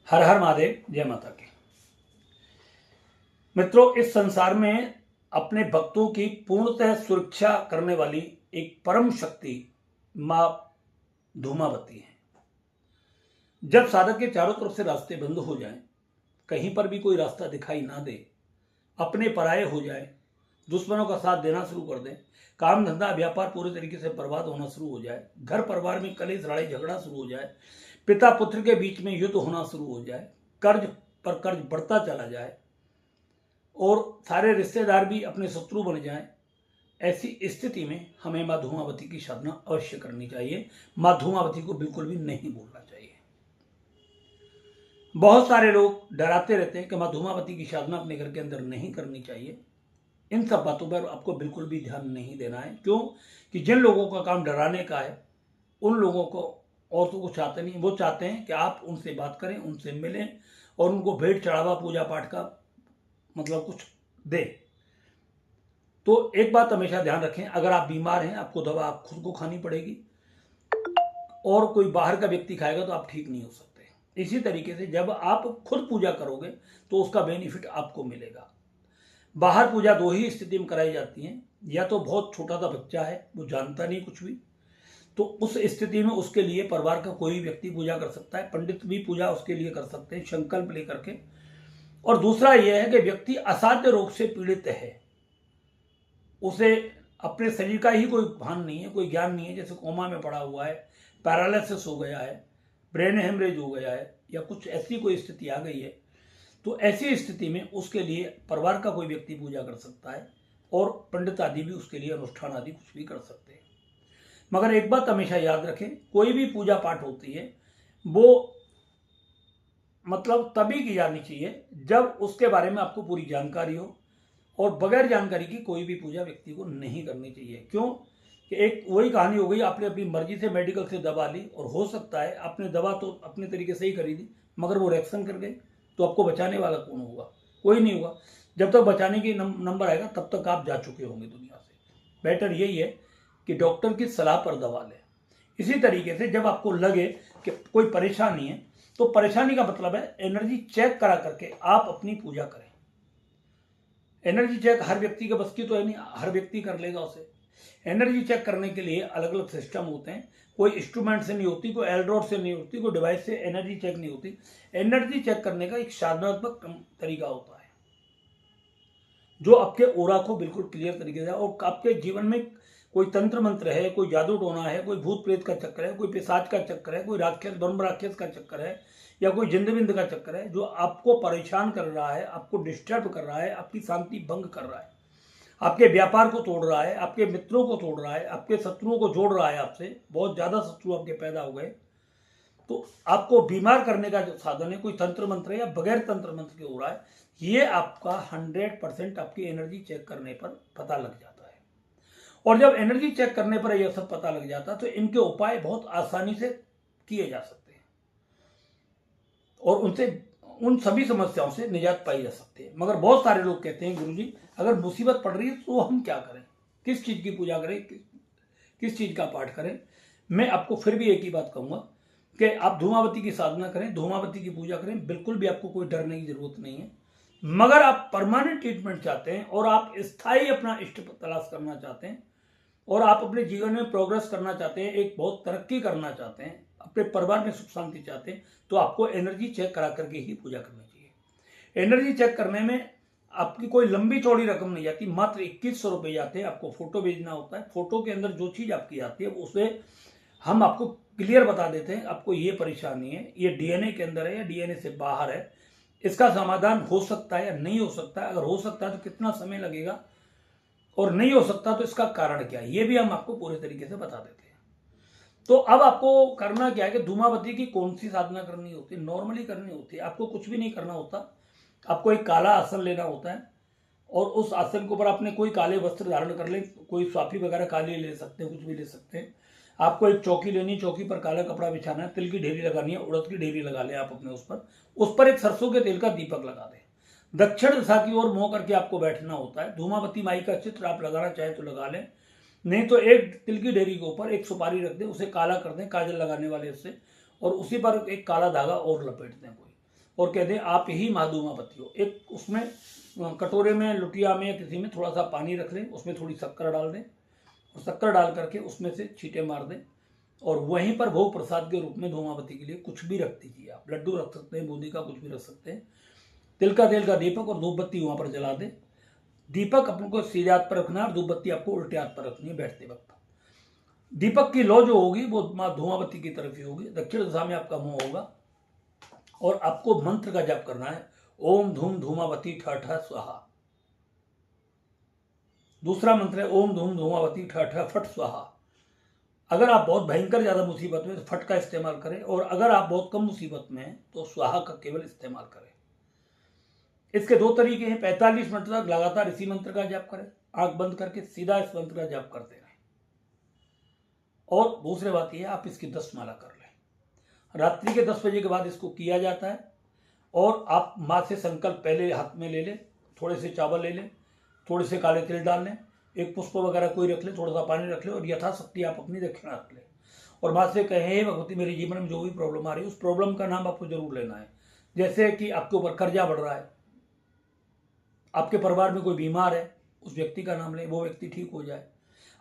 हर हर महादेव, जय माता की। मित्रों, इस संसार में अपने भक्तों की पूर्णतः सुरक्षा करने वाली एक परम शक्ति मां धूमावती है। जब साधक के चारों तरफ से रास्ते बंद हो जाएं, कहीं पर भी कोई रास्ता दिखाई ना दे, अपने पराये हो जाए, दुश्मनों का साथ देना शुरू कर दें, काम धंधा व्यापार पूरी तरीके से बर्बाद होना शुरू हो जाए, घर परिवार में कलेश लड़ाई झगड़ा शुरू हो जाए, पिता पुत्र के बीच में युद्ध होना शुरू हो जाए, कर्ज पर कर्ज बढ़ता चला जाए और सारे रिश्तेदार भी अपने शत्रु बन जाएं, ऐसी स्थिति में हमें मां धूमावती की साधना अवश्य करनी चाहिए। मां धूमावती को बिल्कुल भी नहीं भूलना चाहिए। बहुत सारे लोग डराते रहते हैं कि मां धूमावती की साधना अपने घर के अंदर नहीं करनी चाहिए। इन सब बातों पर आपको बिल्कुल भी ध्यान नहीं देना है। क्यों कि जिन लोगों का काम डराने का है, उन लोगों को और तो कुछ चाहते नहीं। वो चाहते हैं कि आप उनसे बात करें, उनसे मिलें और उनको भेंट चढ़ावा पूजा पाठ का मतलब कुछ दे। तो एक बात हमेशा ध्यान रखें, अगर आप बीमार हैं, आपको दवा आप खुद को खानी पड़ेगी और कोई बाहर का व्यक्ति खाएगा तो आप ठीक नहीं हो सकते। इसी तरीके से जब आप खुद पूजा करोगे तो उसका बेनिफिट आपको मिलेगा। बाहर पूजा दो ही स्थिति में कराई जाती है, या तो बहुत छोटा सा बच्चा है, वो जानता नहीं कुछ भी, तो उस स्थिति में उसके लिए परिवार का कोई व्यक्ति पूजा कर सकता है, पंडित भी पूजा उसके लिए कर सकते हैं संकल्प लेकर के। और दूसरा यह है कि व्यक्ति असाध्य रोग से पीड़ित है, उसे अपने शरीर का ही कोई भान नहीं है, कोई ज्ञान नहीं है, जैसे कोमा में पड़ा हुआ है, पैरालिसिस हो गया है, ब्रेन हेमरेज हो गया है, या कुछ ऐसी कोई स्थिति आ गई है, तो ऐसी स्थिति में उसके लिए परिवार का कोई व्यक्ति पूजा कर सकता है और पंडित आदि भी उसके लिए अनुष्ठान आदि कुछ भी कर सकते हैं। मगर एक बात हमेशा याद रखें, कोई भी पूजा पाठ होती है वो मतलब तभी की जानी चाहिए जब उसके बारे में आपको पूरी जानकारी हो, और बगैर जानकारी की कोई भी पूजा व्यक्ति को नहीं करनी चाहिए। क्यों कि एक वही कहानी हो गई, आपने अपनी मर्जी से मेडिकल से दवा ली और हो सकता है आपने दवा तो अपने तरीके से ही खरीदी मगर वो रिएक्शन कर गई, तो आपको बचाने वाला कौन होगा? कोई नहीं होगा। जब तक बचाने की नंबर आएगा तब तक आप जा चुके होंगे दुनिया से। बेटर यही है कि डॉक्टर की सलाह पर दवा लें। इसी तरीके से जब आपको लगे कि कोई परेशानी है, तो परेशानी का मतलब है एनर्जी चेक करा करके आप अपनी पूजा करें। एनर्जी चेक हर व्यक्ति के बस की तो है नहीं, हर व्यक्ति कर लेगा उसे। एनर्जी चेक करने के लिए अलग अलग सिस्टम होते हैं, कोई इंस्ट्रूमेंट से नहीं होती, कोई एल्ड्रॉड से नहीं होती, कोई डिवाइस से एनर्जी चेक नहीं होती। एनर्जी चेक करने का एक साधनात्मक तरीका होता है जो आपके ओरा को बिल्कुल क्लियर तरीके से, और आपके जीवन में कोई तंत्र मंत्र है, कोई जादू टोना है, कोई भूत प्रेत का चक्कर है, कोई पिशाच का चक्कर है, कोई राक्षस ब्रह्म राक्षस का चक्कर है, या कोई जिंद बिंद का चक्कर है जो आपको परेशान कर रहा है, आपको डिस्टर्ब कर रहा है, आपकी शांति भंग कर रहा है, आपके व्यापार को तोड़ रहा है, आपके मित्रों को तोड़ रहा है, आपके शत्रुओं को जोड़ रहा है, आपसे बहुत ज्यादा शत्रु आपके पैदा हो गए, तो आपको बीमार करने का जो साधन है, कोई तंत्र मंत्र या बगैर तंत्र मंत्र के हो रहा है, ये आपका 100% आपकी एनर्जी चेक करने पर पता लग जाता है। और जब एनर्जी चेक करने पर यह सब पता लग जाता है तो इनके उपाय बहुत आसानी से किए जा सकते हैं और उनसे उन सभी समस्याओं से निजात पाई जा सकती है। मगर बहुत सारे लोग कहते हैं गुरुजी अगर मुसीबत पड़ रही है तो हम क्या करें, किस चीज की पूजा करें, किस चीज का पाठ करें? मैं आपको फिर भी एक ही बात कहूंगा कि आप धूमावती की साधना करें, धूमावती की पूजा करें, बिल्कुल भी आपको कोई डरने की जरूरत नहीं है। मगर आप परमानेंट ट्रीटमेंट चाहते हैं और आप स्थायी अपना इष्ट तलाश करना चाहते हैं और आप अपने जीवन में प्रोग्रेस करना चाहते हैं, एक बहुत तरक्की करना चाहते हैं, अपने परिवार में सुख शांति चाहते हैं, तो आपको एनर्जी चेक करा करके ही पूजा करनी चाहिए। एनर्जी चेक करने में आपकी कोई लंबी चौड़ी रकम नहीं जाती, मात्र 2100 रुपये जाते हैं। आपको फोटो भेजना होता है, फोटो के अंदर जो चीज आपकी आती है उसे हम आपको क्लियर बता देते हैं, आपको ये परेशानी है, ये डीएनए के अंदर है या डीएनए से बाहर है, इसका समाधान हो सकता है या नहीं हो सकता है, अगर हो सकता है तो कितना समय लगेगा, और नहीं हो सकता तो इसका कारण क्या है, ये भी हम आपको पूरे तरीके से बता देते हैं। तो अब आपको करना क्या है कि धूमावती की कौन सी साधना करनी होती है, नॉर्मली करनी होती है। आपको कुछ भी नहीं करना होता, आपको एक काला आसन लेना होता है और उस आसन के ऊपर आपने कोई काले वस्त्र धारण कर ले, कोई स्वाफी वगैरह काली ले सकते हैं, कुछ भी ले सकते हैं। आपको एक चौकी लेनी, चौकी पर काला कपड़ा बिछाना है, तिल की ढेरी लगानी है, उड़द की ढेरी लगा ले आप अपने उस पर एक सरसों के तेल का दीपक लगा दें, दक्षिण दिशा की ओर मुंह करके आपको बैठना होता है। धूमावती माई का चित्र आप लगाना चाहे तो लगा लें, नहीं तो एक तिल की ढेरी के ऊपर एक सुपारी रख दें, उसे काला कर दें काजल लगाने वाले से, और उसी पर एक काला धागा और लपेट दें कोई, और कह दें आप ही माँ धूमावती हो। एक उसमें कटोरे में, लुटिया में, किसी में थोड़ा सा पानी रख लें, उसमें थोड़ी शक्कर डाल दें और शक्कर डाल करके उसमें से छींटे मार दें और वहीं पर भोग प्रसाद के रूप में धूमावती के लिए कुछ भी रख दीजिए। आप लड्डू रख सकते हैं, बूंदी का कुछ भी रख सकते हैं। तिल का तेल का दीपक और धूप बत्ती वहाँ पर जला दें। दीपक अपन को सीधे हाथ पर रखना है और धूप बत्ती आपको उल्टे हाथ पर रखनी है बैठते वक्त। दीपक की लौ जो होगी वो माँ धूमावती की तरफ ही होगी, दक्षिण दिशा में आपका मुंह होगा और आपको मंत्र का जाप करना है, ओम धूम धूमावती ठ ठ स्वाहा। दूसरा मंत्र है ओम धूम धूमावती ठ ठ फट स्वाहा। अगर आप बहुत भयंकर ज्यादा मुसीबत में तो फट का इस्तेमाल करें और अगर आप बहुत कम मुसीबत में हैं तो स्वाहा का केवल इस्तेमाल करें। इसके दो तरीके हैं, 45 मिनट तक लगातार इसी मंत्र का जाप करें, आंख बंद करके सीधा इस मंत्र का जाप करते रहें। और दूसरी बात यह है, आप इसकी 10 माला कर लें। रात्रि के 10 बजे के बाद इसको किया जाता है और आप माँ से संकल्प पहले हाथ में ले लें, थोड़े से चावल ले लें, थोड़े से काले तिल डाल लें, एक पुष्प वगैरह कोई रख ले, थोड़ा सा पानी रख ले और यथाशक्ति आप अपनी दक्षिणा रख लें और माँ से कहें, हे भगवती मेरे जीवन में जो भी प्रॉब्लम आ रही है उस प्रॉब्लम का नाम आपको जरूर लेना है। जैसे कि आपके ऊपर कर्जा बढ़ रहा है, आपके परिवार में कोई बीमार है, उस व्यक्ति का नाम लें, वो व्यक्ति ठीक हो जाए।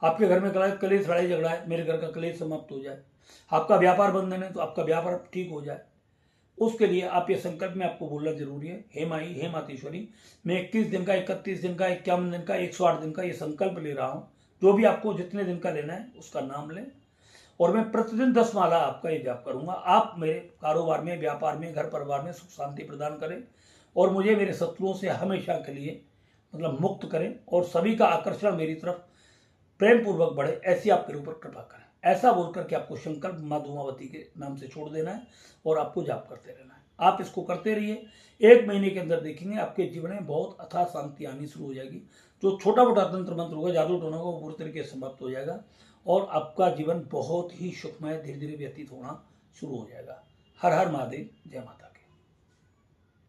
आपके घर में कलेश लड़ाई झगड़ा है, मेरे घर का कलेश समाप्त हो जाए। आपका व्यापार बंधन है तो आपका व्यापार ठीक हो जाए। उसके लिए आप ये संकल्प में आपको बोलना जरूरी है, हे माई, हे मातेश्वरी, मैं 21 दिन का, 31 दिन का, 51 दिन का, 108 दिन का ये संकल्प ले रहा हूँ। जो भी आपको जितने दिन का लेना है उसका नाम लें और मैं प्रतिदिन 10 माला आपका ये जाप करूंगा। आप मेरे कारोबार में, व्यापार में, घर परिवार में सुख शांति प्रदान करें और मुझे मेरे शत्रुओं से हमेशा के लिए मतलब मुक्त करें और सभी का आकर्षण मेरी तरफ प्रेम पूर्वक बढ़े, ऐसी आप मेरे ऊपर कृपा करें। ऐसा बोल करके आपको संकल्प माँ धूमावती के नाम से छोड़ देना है और आपको जाप करते रहना है। आप इसको करते रहिए, 1 महीने के अंदर देखेंगे आपके जीवन में बहुत अथाह शांति आनी शुरू हो जाएगी। जो छोटा मोटा तंत्र मंत्र होगा, जादू टोना होगा, वो पूरी तरीके से समाप्त हो जाएगा और आपका जीवन बहुत ही सुखमय धीरे धीरे व्यतीत होना शुरू हो जाएगा। हर हर महादेव, जय माता।